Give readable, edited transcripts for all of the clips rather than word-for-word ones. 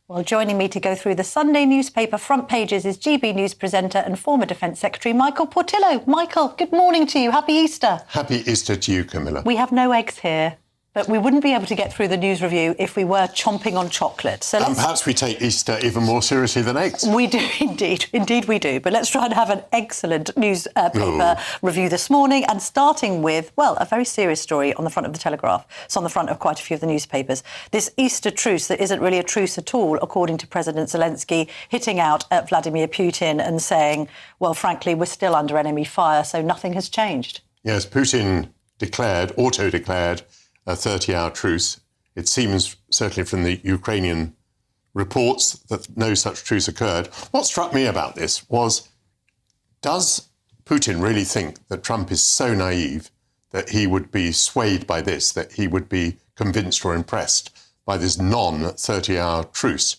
Well, joining me to go through the Sunday newspaper front pages is GB News presenter and former Defence Secretary Michael Portillo. Michael, good morning to you. Happy Easter. Happy Easter to you, Camilla. We have no eggs here, but we wouldn't be able to get through the news review if we were chomping on chocolate. So and perhaps we take Easter even more seriously than eggs. We do, indeed. Indeed we do. But let's try and have an excellent newspaper review this morning, and starting with, well, a very serious story on the front of the Telegraph. It's on the front of quite a few of the newspapers. This Easter truce that isn't really a truce at all, according to President Zelensky, hitting out at Vladimir Putin and saying, well, frankly, we're still under enemy fire, so nothing has changed. Yes, Putin auto-declared a 30-hour truce. It seems, certainly from the Ukrainian reports, that no such truce occurred. What struck me about this was, does Putin really think that Trump is so naive that he would be swayed by this, that he would be convinced or impressed by this non-30-hour truce?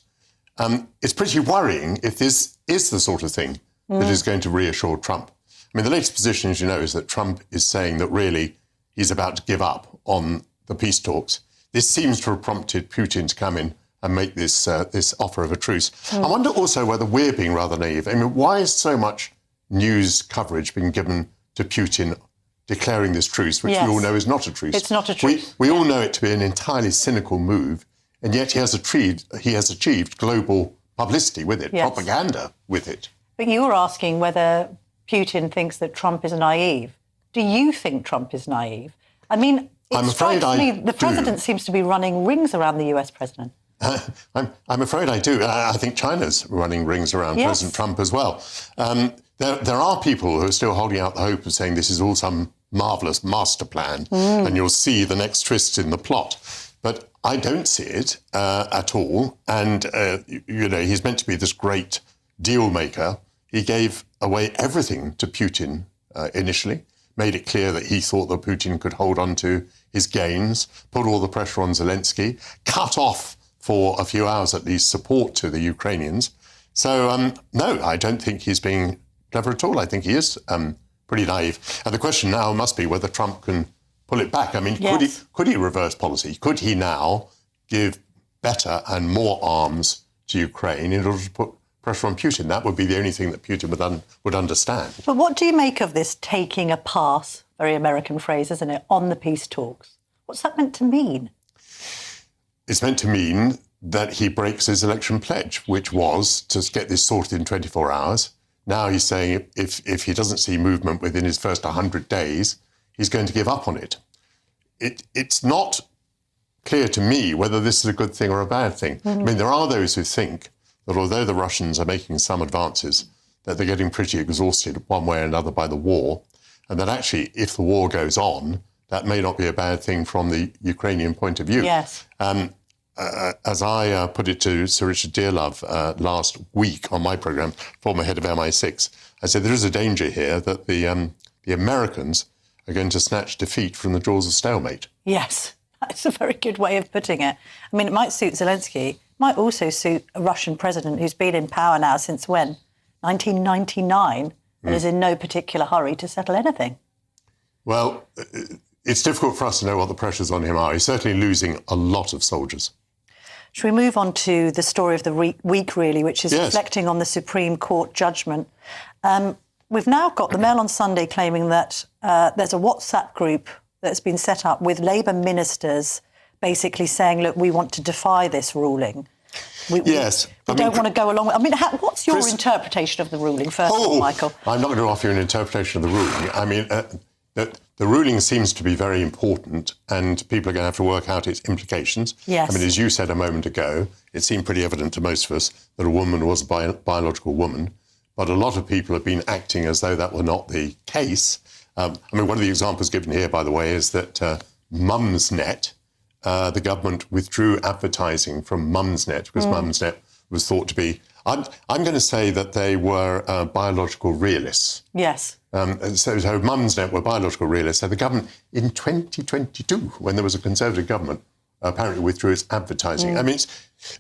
It's pretty worrying if this is the sort of thing that is going to reassure Trump. I mean, the latest position, as you know, is that Trump is saying that really he's about to give up on the peace talks. This seems to have prompted Putin to come in and make this offer of a truce. I wonder also whether we're being rather naive. I mean, why is so much news coverage being given to Putin declaring this truce, which we all know is not a truce? It's not a truce. We all know it to be an entirely cynical move, and yet he has achieved global publicity with it, propaganda with it. But you were asking whether Putin thinks that Trump is naive. Do you think Trump is naive? I mean, I'm afraid I do. The president seems to be running rings around the US president. I'm afraid I do. I think China's running rings around President Trump as well. There are people who are still holding out the hope of saying this is all some marvellous master plan and you'll see the next twist in the plot. But I don't see it at all. And, he's meant to be this great deal maker. He gave away everything to Putin initially, made it clear that he thought that Putin could hold on to his gains, put all the pressure on Zelensky, cut off for a few hours at least support to the Ukrainians. So, no, I don't think he's being clever at all. I think he is pretty naive. And the question now must be whether Trump can pull it back. I mean, could he reverse policy? Could he now give better and more arms to Ukraine in order to put pressure on Putin? That would be the only thing that Putin would understand. But what do you make of this taking a pass, very American phrase, isn't it, on the peace talks? What's that meant to mean? It's meant to mean that he breaks his election pledge, which was to get this sorted in 24 hours. Now he's saying if he doesn't see movement within his first 100 days, he's going to give up on it. It's not clear to me whether this is a good thing or a bad thing. I mean, there are those who think that although the Russians are making some advances, that they're getting pretty exhausted one way or another by the war, and that actually, if the war goes on, that may not be a bad thing from the Ukrainian point of view. Yes. As I put it to Sir Richard Dearlove last week on my programme, former head of MI6, I said there is a danger here that the Americans are going to snatch defeat from the jaws of stalemate. Yes, that's a very good way of putting it. I mean, it might suit Zelensky, might also suit a Russian president who's been in power now since when? 1999, and is in no particular hurry to settle anything. Well, it's difficult for us to know what the pressures on him are. He's certainly losing a lot of soldiers. Should we move on to the story of the week, really, which is reflecting on the Supreme Court judgment? We've now got the Mail on Sunday claiming that there's a WhatsApp group that's been set up with Labour ministers basically saying, look, we want to defy this ruling. We don't want to go along with... I mean, what's your interpretation of the ruling, first of all, Michael? I'm not going to offer you an interpretation of the ruling. I mean, the ruling seems to be very important and people are going to have to work out its implications. Yes. I mean, as you said a moment ago, it seemed pretty evident to most of us that a woman was a biological woman, but a lot of people have been acting as though that were not the case. I mean, one of the examples given here, by the way, is that Mumsnet, the government withdrew advertising from Mumsnet because Mumsnet was thought to be... I'm going to say that they were biological realists. Yes. So Mumsnet were biological realists. So the government, in 2022, when there was a Conservative government, apparently withdrew its advertising. I mean,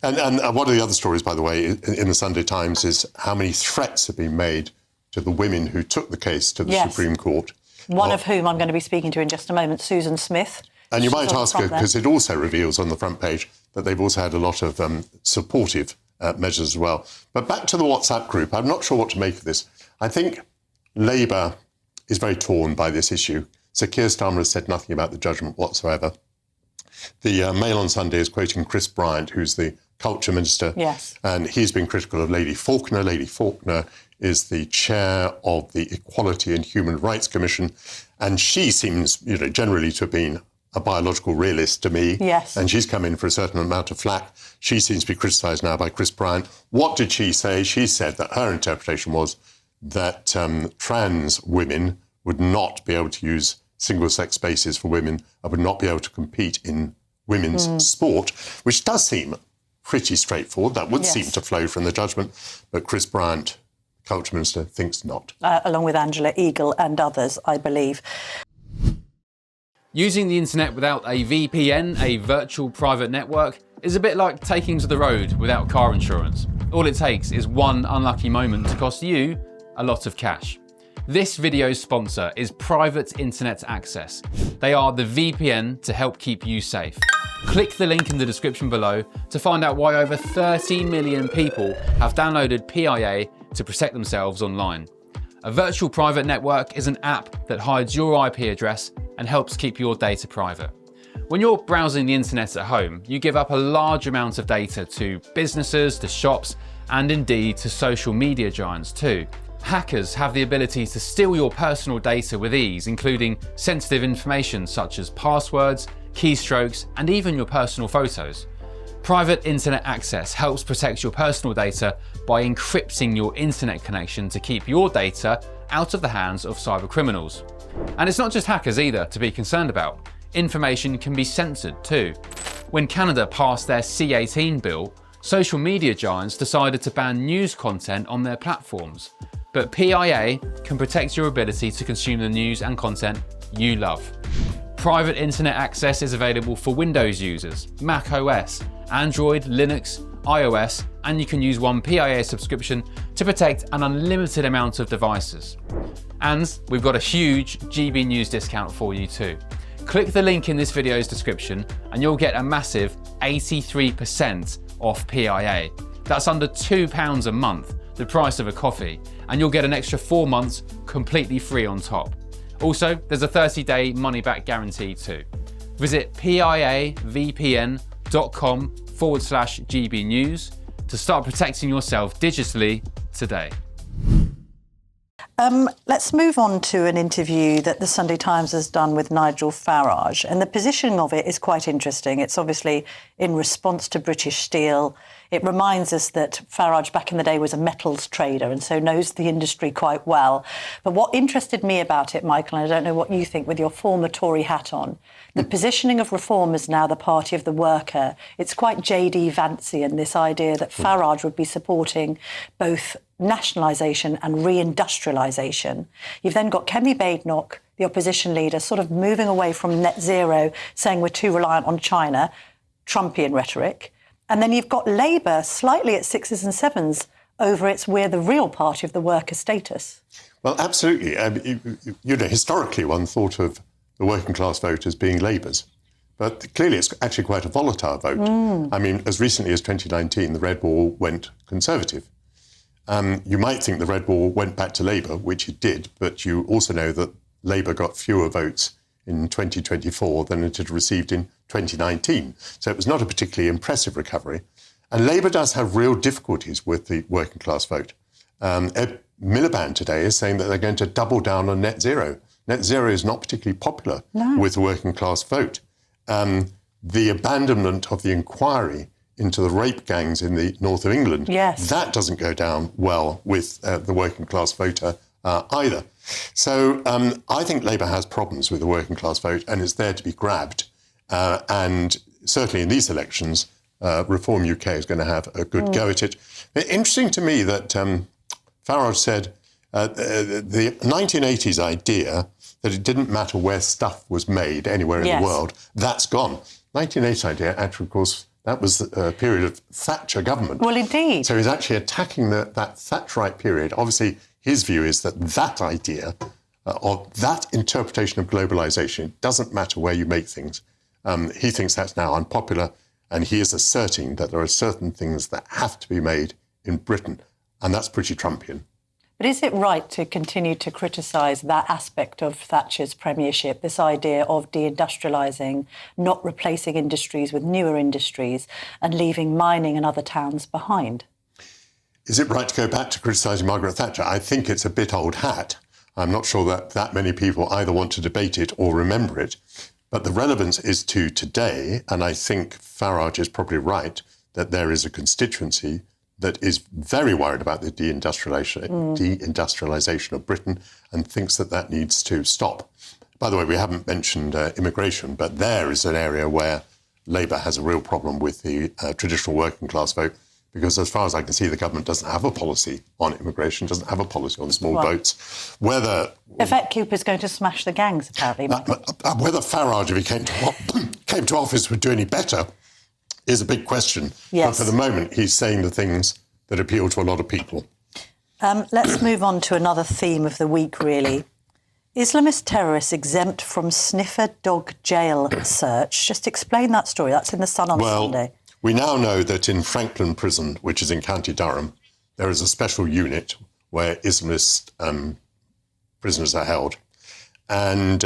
and one of the other stories, by the way, in the Sunday Times is how many threats have been made to the women who took the case to the Supreme Court. One of whom I'm going to be speaking to in just a moment, Susan Smith, And you might ask her, because it also reveals on the front page that they've also had a lot of supportive measures as well. But back to the WhatsApp group, I'm not sure what to make of this. I think Labour is very torn by this issue. So Keir Starmer has said nothing about the judgment whatsoever. The Mail on Sunday is quoting Chris Bryant, who's the Culture Minister. Yes. And he's been critical of Lady Faulkner. Lady Faulkner is the chair of the Equality and Human Rights Commission. And she seems, generally to have been a biological realist to me. Yes. And she's come in for a certain amount of flack. She seems to be criticised now by Chris Bryant. What did she say? She said that her interpretation was that trans women would not be able to use single-sex spaces for women and would not be able to compete in women's sport, which does seem pretty straightforward. That would seem to flow from the judgment. But Chris Bryant, Culture Minister, thinks not. Along with Angela Eagle and others, I believe. Using the internet without a VPN, a virtual private network, is a bit like taking to the road without car insurance. All it takes is one unlucky moment to cost you a lot of cash. This video's sponsor is Private Internet Access. They are the VPN to help keep you safe. Click the link in the description below to find out why over 30 million people have downloaded PIA to protect themselves online. A virtual private network is an app that hides your IP address and helps keep your data private. When you're browsing the internet at home, you give up a large amount of data to businesses, to shops, and indeed to social media giants too. Hackers have the ability to steal your personal data with ease, including sensitive information such as passwords, keystrokes, and even your personal photos. Private Internet Access helps protect your personal data by encrypting your internet connection to keep your data out of the hands of cyber criminals. And it's not just hackers either to be concerned about. Information can be censored too. When Canada passed their C-18 bill, social media giants decided to ban news content on their platforms. But PIA can protect your ability to consume the news and content you love. Private Internet Access is available for Windows users, Mac OS, Android, Linux, iOS, and you can use one PIA subscription to protect an unlimited amount of devices. And we've got a huge GB News discount for you too. Click the link in this video's description and you'll get a massive 83% off PIA. That's under £2 a month, the price of a coffee, and you'll get an extra 4 months completely free on top. Also, there's a 30-day money-back guarantee too. Visit piavpn.com/GB News to start protecting yourself digitally today. Let's move on to an interview that the Sunday Times has done with Nigel Farage, and the positioning of it is quite interesting. It's obviously in response to British Steel. It reminds us that Farage back in the day was a metals trader and so knows the industry quite well. But what interested me about it, Michael, and I don't know what you think with your former Tory hat on, the positioning of Reform as now the party of the worker. It's quite J.D. Vancian, this idea that Farage would be supporting both nationalisation and reindustrialisation. You've then got Kemi Badenoch, the opposition leader, sort of moving away from net zero, saying we're too reliant on China, Trumpian rhetoric. And then you've got Labour slightly at sixes and sevens over its we're the real party of the worker status. Well, absolutely. Historically, one thought of the working class vote as being Labour's. But clearly, it's actually quite a volatile vote. I mean, as recently as 2019, the red wall went Conservative. You might think the red wall went back to Labour, which it did, but you also know that Labour got fewer votes in 2024 than it had received in 2019. So it was not a particularly impressive recovery. And Labour does have real difficulties with the working class vote. Ed Miliband today is saying that they're going to double down on net zero. Net zero is not particularly popular with the working class vote. The abandonment of the inquiry into the rape gangs in the north of England, that doesn't go down well with the working class voter either. So I think Labour has problems with the working class vote and it's there to be grabbed. And certainly in these elections, Reform UK is going to have a good go at it. Interesting to me that Farage said the 1980s idea that it didn't matter where stuff was made anywhere in the world, that's gone. 1980s idea, actually, of course, that was a period of Thatcher government. Well, indeed. So he's actually attacking that Thatcherite period. Obviously, his view is that idea, or that interpretation of globalisation, it doesn't matter where you make things, He thinks that's now unpopular, and he is asserting that there are certain things that have to be made in Britain, and that's pretty Trumpian. But is it right to continue to criticise that aspect of Thatcher's premiership, this idea of deindustrialising, not replacing industries with newer industries and leaving mining and other towns behind? Is it right to go back to criticising Margaret Thatcher? I think it's a bit old hat. I'm not sure that many people either want to debate it or remember it. But the relevance is to today, and I think Farage is probably right, that there is a constituency that is very worried about the deindustrialisation of Britain and thinks that needs to stop. By the way, we haven't mentioned immigration, but there is an area where Labour has a real problem with the traditional working class vote, because as far as I can see, the government doesn't have a policy on immigration, doesn't have a policy on small boats. Effect Cooper's going to smash the gangs, apparently. Whether Farage, if he came to office, would do any better is a big question. Yes. But for the moment, he's saying the things that appeal to a lot of people. Let's move on to another theme of the week, really. Islamist terrorists exempt from sniffer dog jail search. Just explain that story. That's in The Sun on Sunday. We now know that in Franklin Prison, which is in County Durham, there is a special unit where Islamist prisoners are held. And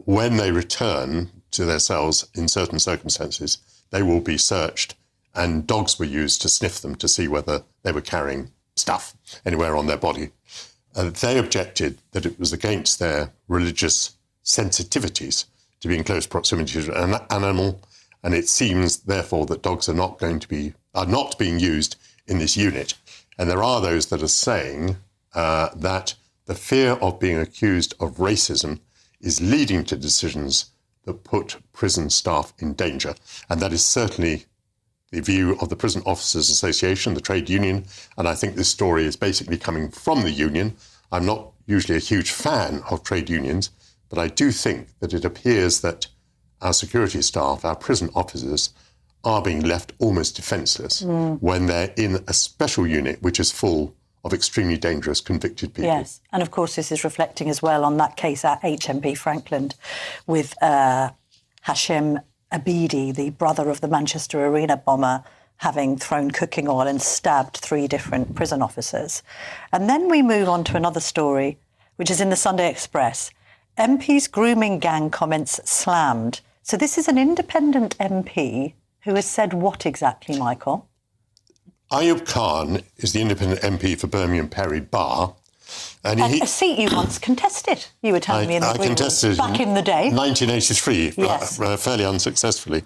when they return to their cells in certain circumstances, they will be searched, and dogs were used to sniff them to see whether they were carrying stuff anywhere on their body. They objected that it was against their religious sensitivities to be in close proximity to an animal, and it seems, therefore, that dogs are not being used in this unit. And there are those that are saying that the fear of being accused of racism is leading to decisions that put prison staff in danger. And that is certainly the view of the Prison Officers Association, the trade union. And I think this story is basically coming from the union. I'm not usually a huge fan of trade unions, but I do think that it appears that our security staff, our prison officers, are being left almost defenceless when they're in a special unit which is full of extremely dangerous convicted people. Yes, and of course this is reflecting as well on that case at HMP Franklin with Hashem Abidi, the brother of the Manchester Arena bomber, having thrown cooking oil and stabbed 3 different prison officers. And then we move on to another story, which is in the Sunday Express. MP's grooming gang comments slammed. So this is an independent MP who has said what exactly, Michael? Ayub Khan is the independent MP for Birmingham Perry Bar. And a seat you once contested, you were telling me in the I contested back in the day. 1983, yes. Fairly unsuccessfully.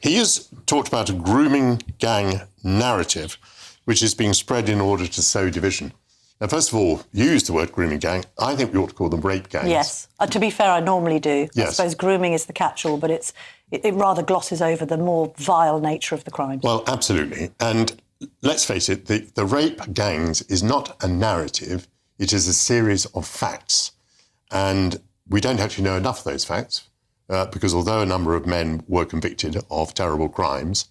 He has talked about a grooming gang narrative which is being spread in order to sow division. Now, first of all, you use the word grooming gang. I think we ought to call them rape gangs. Yes. To be fair, I normally do. Yes. I suppose grooming is the catch-all, but it rather glosses over the more vile nature of the crimes. Well, absolutely. And let's face it, the rape gangs is not a narrative. It is a series of facts. And we don't actually know enough of those facts because although a number of men were convicted of terrible crimes,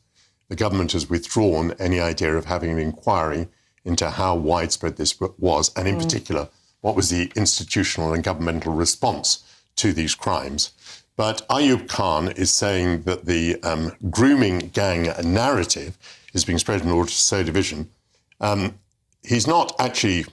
the government has withdrawn any idea of having an inquiry into how widespread this was, and in particular, what was the institutional and governmental response to these crimes. But Ayub Khan is saying that the grooming gang narrative is being spread in order to sow division. He's not actually,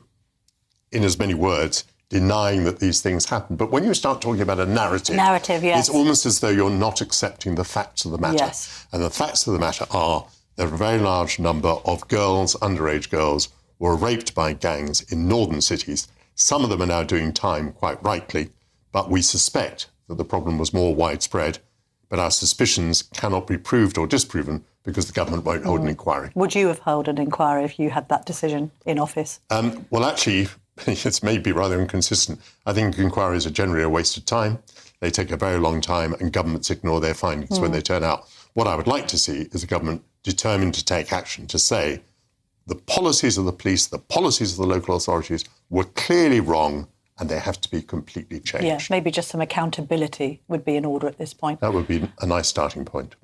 in as many words, denying that these things happen. But when you start talking about a narrative, yes. It's almost as though you're not accepting the facts of the matter. Yes. And the facts of the matter are there are a very large number of girls, underage girls, were raped by gangs in northern cities. Some of them are now doing time, quite rightly, but we suspect that the problem was more widespread. But our suspicions cannot be proved or disproven because the government won't hold an inquiry. Would you have held an inquiry if you had that decision in office? Well, actually, it's maybe rather inconsistent. I think inquiries are generally a waste of time. They take a very long time and governments ignore their findings when they turn out. What I would like to see is a government determined to take action, to say the policies of the police, the policies of the local authorities were clearly wrong and they have to be completely changed. Yeah, maybe just some accountability would be in order at this point. That would be a nice starting point.